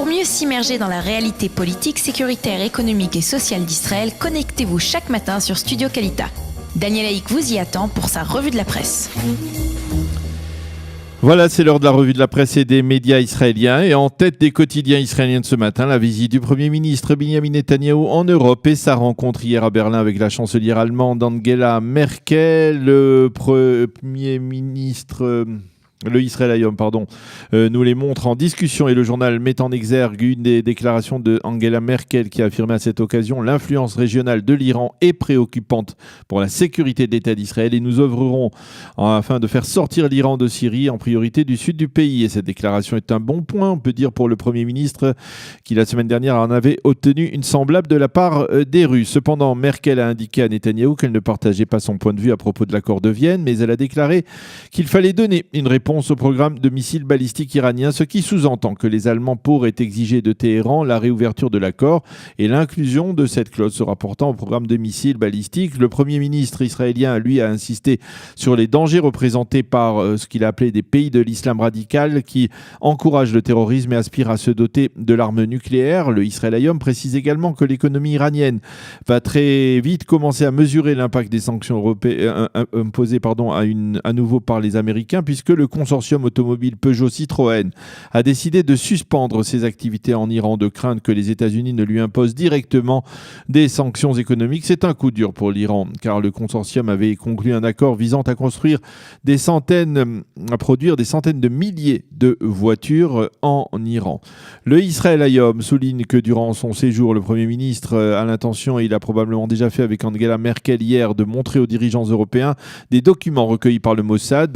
Pour mieux s'immerger dans la réalité politique, sécuritaire, économique et sociale d'Israël, connectez-vous chaque matin sur Studio Kalita. Daniel Haïk vous y attend pour sa revue de la presse. Voilà, c'est l'heure de la revue de la presse et des médias israéliens. Et en tête des quotidiens israéliens de ce matin, la visite du Premier ministre Benjamin Netanyahou en Europe et sa rencontre hier à Berlin avec la chancelière allemande Angela Merkel. Le Premier ministre... Le Israël Hayom, nous les montre en discussion et le journal met en exergue une des déclarations de Angela Merkel qui a affirmé à cette occasion l'influence régionale de l'Iran est préoccupante pour la sécurité de l'État d'Israël et nous œuvrerons afin de faire sortir l'Iran de Syrie en priorité du sud du pays. Et cette déclaration est un bon point, on peut dire, pour le Premier ministre qui la semaine dernière en avait obtenu une semblable de la part des Russes. Cependant, Merkel a indiqué à Netanyahou qu'elle ne partageait pas son point de vue à propos de l'accord de Vienne, mais elle a déclaré qu'il fallait donner une réponse au programme de missiles balistiques iranien, ce qui sous-entend que les Allemands pourraient exiger de Téhéran la réouverture de l'accord et l'inclusion de cette clause se rapportant au programme de missiles balistiques. Le Premier ministre israélien, lui, a insisté sur les dangers représentés par ce qu'il a appelé des pays de l'islam radical qui encouragent le terrorisme et aspirent à se doter de l'arme nucléaire. Le Israël Hayom précise également que l'économie iranienne va très vite commencer à mesurer l'impact des sanctions imposées à nouveau par les Américains, puisque le consortium automobile Peugeot-Citroën a décidé de suspendre ses activités en Iran de crainte que les États-Unis ne lui imposent directement des sanctions économiques. C'est un coup dur pour l'Iran car le consortium avait conclu un accord visant à produire des centaines de milliers de voitures en Iran. Le Israël Hayom souligne que durant son séjour, le Premier ministre a l'intention, et il a probablement déjà fait avec Angela Merkel hier, de montrer aux dirigeants européens des documents recueillis par le Mossad,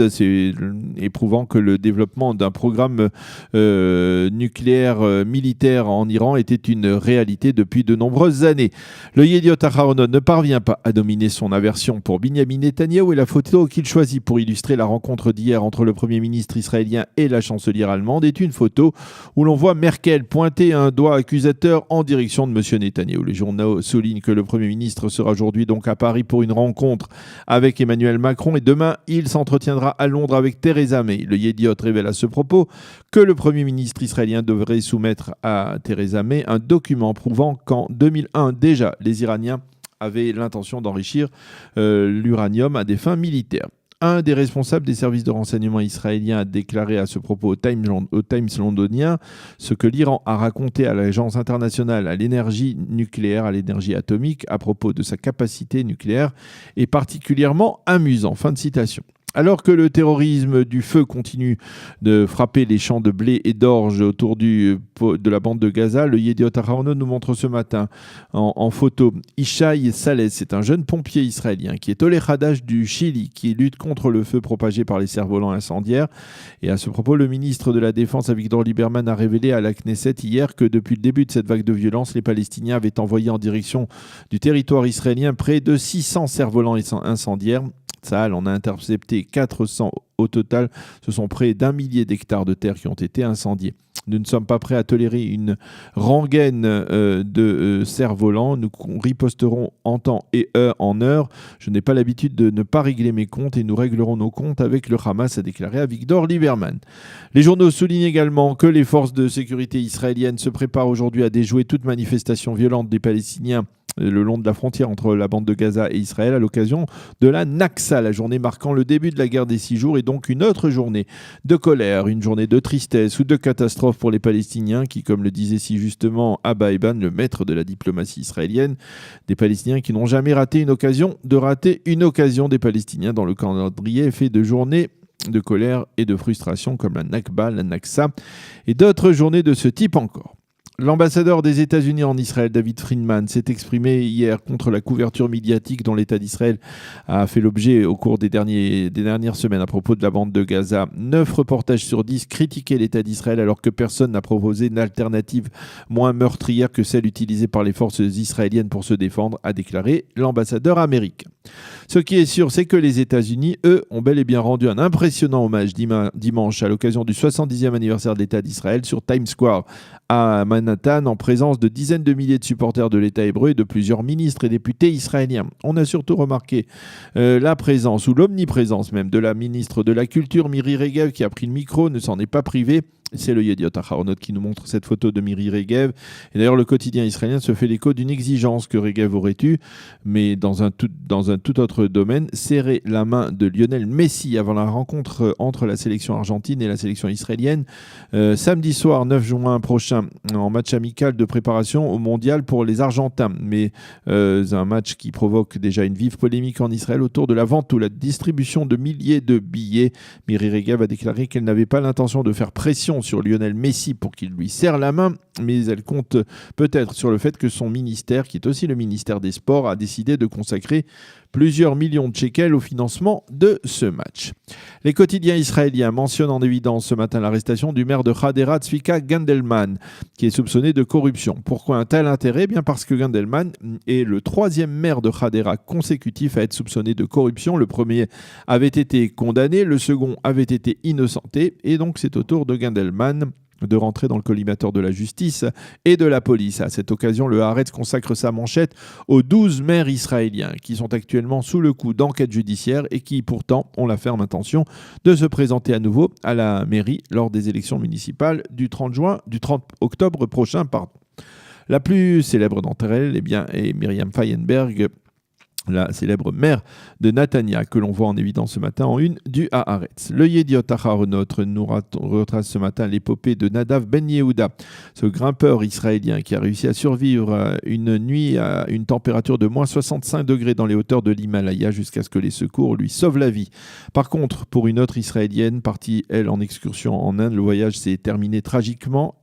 prouvant que le développement d'un programme nucléaire militaire en Iran était une réalité depuis de nombreuses années. Le Yediot Aharonot ne parvient pas à dominer son aversion pour Benjamin Netanyahou et la photo qu'il choisit pour illustrer la rencontre d'hier entre le Premier ministre israélien et la chancelière allemande est une photo où l'on voit Merkel pointer un doigt accusateur en direction de M. Netanyahou. Les journaux soulignent que le Premier ministre sera aujourd'hui donc à Paris pour une rencontre avec Emmanuel Macron et demain il s'entretiendra à Londres avec Theresa May. Le Yediot révèle à ce propos que le Premier ministre israélien devrait soumettre à Theresa May un document prouvant qu'en 2001 déjà les Iraniens avaient l'intention d'enrichir l'uranium à des fins militaires. Un des responsables des services de renseignement israéliens a déclaré à ce propos au Times londonien ce que l'Iran a raconté à l'Agence internationale à l'énergie nucléaire, à l'énergie atomique, à propos de sa capacité nucléaire est particulièrement amusant. Fin de citation. Alors que le terrorisme du feu continue de frapper les champs de blé et d'orge autour de la bande de Gaza, le Yediot Aharonot nous montre ce matin en photo Ishaï Saleh. C'est un jeune pompier israélien qui est Olé Hadash du Chili, qui lutte contre le feu propagé par les cerfs-volants incendiaires. Et à ce propos, le ministre de la Défense, Avigdor Lieberman, a révélé à la Knesset hier que depuis le début de cette vague de violence, les Palestiniens avaient envoyé en direction du territoire israélien près de 600 cerfs-volants incendiaires. Tsahal en a intercepté 400 au total. Ce sont près d'1 millier d'hectares de terre qui ont été incendiés. Nous ne sommes pas prêts à tolérer une rengaine de cerfs-volants. Nous riposterons en temps et en heure. Je n'ai pas l'habitude de ne pas régler mes comptes et nous réglerons nos comptes avec le Hamas, a déclaré Avigdor Lieberman. Les journaux soulignent également que les forces de sécurité israéliennes se préparent aujourd'hui à déjouer toute manifestation violente des Palestiniens le long de la frontière entre la bande de Gaza et Israël à l'occasion de la Naksa, la journée marquant le début de la guerre des 6 jours et donc une autre journée de colère, une journée de tristesse ou de catastrophe pour les Palestiniens qui, comme le disait si justement Abba Eban, le maître de la diplomatie israélienne, des Palestiniens qui n'ont jamais raté une occasion des Palestiniens dans le calendrier fait de journées de colère et de frustration comme la Nakba, la Naksa et d'autres journées de ce type encore. L'ambassadeur des États-Unis en Israël, David Friedman, s'est exprimé hier contre la couverture médiatique dont l'État d'Israël a fait l'objet au cours des dernières semaines à propos de la bande de Gaza. 9 reportages sur 10 critiquaient l'État d'Israël alors que personne n'a proposé une alternative moins meurtrière que celle utilisée par les forces israéliennes pour se défendre, a déclaré l'ambassadeur américain. Ce qui est sûr, c'est que les États-Unis, eux, ont bel et bien rendu un impressionnant hommage dimanche à l'occasion du 70e anniversaire de l'État d'Israël sur Times Square à Manhattan en présence de dizaines de milliers de supporters de l'État hébreu et de plusieurs ministres et députés israéliens. On a surtout remarqué la présence ou l'omniprésence même de la ministre de la Culture Miri Regev qui a pris le micro, ne s'en est pas privée C'est le Yediot Aharonot qui nous montre cette photo de Miri Regev. Et d'ailleurs, le quotidien israélien se fait l'écho d'une exigence que Regev aurait eue, mais dans un tout autre domaine, serrer la main de Lionel Messi avant la rencontre entre la sélection argentine et la sélection israélienne. Samedi soir, 9 juin prochain, en match amical de préparation au mondial pour les Argentins. Mais un match qui provoque déjà une vive polémique en Israël autour de la vente ou la distribution de milliers de billets. Miri Regev a déclaré qu'elle n'avait pas l'intention de faire pression sur Lionel Messi pour qu'il lui serre la main, mais elle compte peut-être sur le fait que son ministère, qui est aussi le ministère des Sports, a décidé de consacrer plusieurs millions de shekels au financement de ce match. Les quotidiens israéliens mentionnent en évidence ce matin l'arrestation du maire de Hadera, Tzvika Gandelman, qui est soupçonné de corruption. Pourquoi un tel intérêt ? Bien parce que Gandelman est le 3e maire de Hadera consécutif à être soupçonné de corruption. Le premier avait été condamné, le second avait été innocenté, et donc c'est au tour de Gandelman de rentrer dans le collimateur de la justice et de la police. À cette occasion, le Haaretz consacre sa manchette aux 12 maires israéliens qui sont actuellement sous le coup d'enquête judiciaire et qui pourtant ont la ferme intention de se présenter à nouveau à la mairie lors des élections municipales du 30 octobre prochain. La plus célèbre d'entre elles est Myriam Feinberg, la célèbre mère de Natania, que l'on voit en évidence ce matin en une du Haaretz. Le Yediot Aharonot nous retrace ce matin l'épopée de Nadav Ben Yehuda, ce grimpeur israélien qui a réussi à survivre une nuit à une température de moins 65 degrés dans les hauteurs de l'Himalaya jusqu'à ce que les secours lui sauvent la vie. Par contre, pour une autre israélienne, partie elle en excursion en Inde, le voyage s'est terminé tragiquement.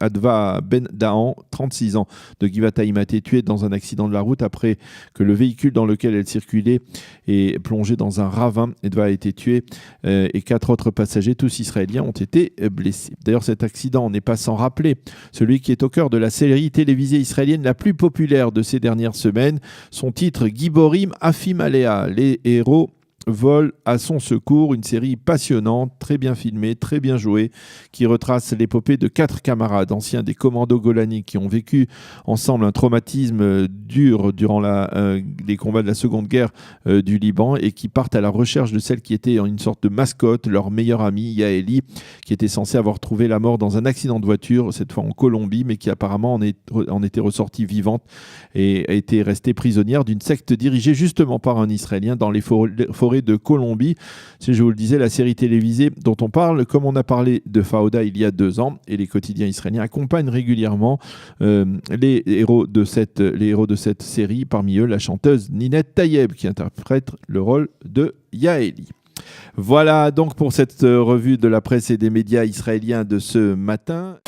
Adva Ben Dahan, 36 ans, de Givatayim, a été tuée dans un accident de la route après que le véhicule dans lequel elle circulait est plongé dans un ravin. Adva a été tuée et 4 autres passagers, tous israéliens, ont été blessés. D'ailleurs, cet accident n'est pas sans rappeler celui qui est au cœur de la série télévisée israélienne la plus populaire de ces dernières semaines. Son titre, Giborim Afim Alea, les héros volent à son secours, une série passionnante, très bien filmée, très bien jouée, qui retrace l'épopée de 4 camarades anciens des commandos Golani qui ont vécu ensemble un traumatisme dur durant les combats de la Seconde Guerre du Liban et qui partent à la recherche de celle qui était une sorte de mascotte, leur meilleure amie, Yaeli, qui était censée avoir trouvé la mort dans un accident de voiture, cette fois en Colombie, mais qui apparemment en était ressortie vivante et a été restée prisonnière d'une secte dirigée justement par un Israélien dans les forêts de Colombie. Si je vous le disais, la série télévisée dont on parle, comme on a parlé de Fauda il y a 2 ans, et les quotidiens israéliens accompagnent régulièrement les héros de cette série, parmi eux la chanteuse Ninette Tayeb qui interprète le rôle de Yaeli. Voilà donc pour cette revue de la presse et des médias israéliens de ce matin.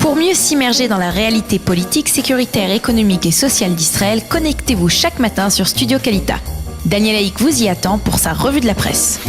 Pour mieux s'immerger dans la réalité politique, sécuritaire, économique et sociale d'Israël, connectez-vous chaque matin sur Studio Kalita. Daniel Haïk vous y attend pour sa revue de la presse.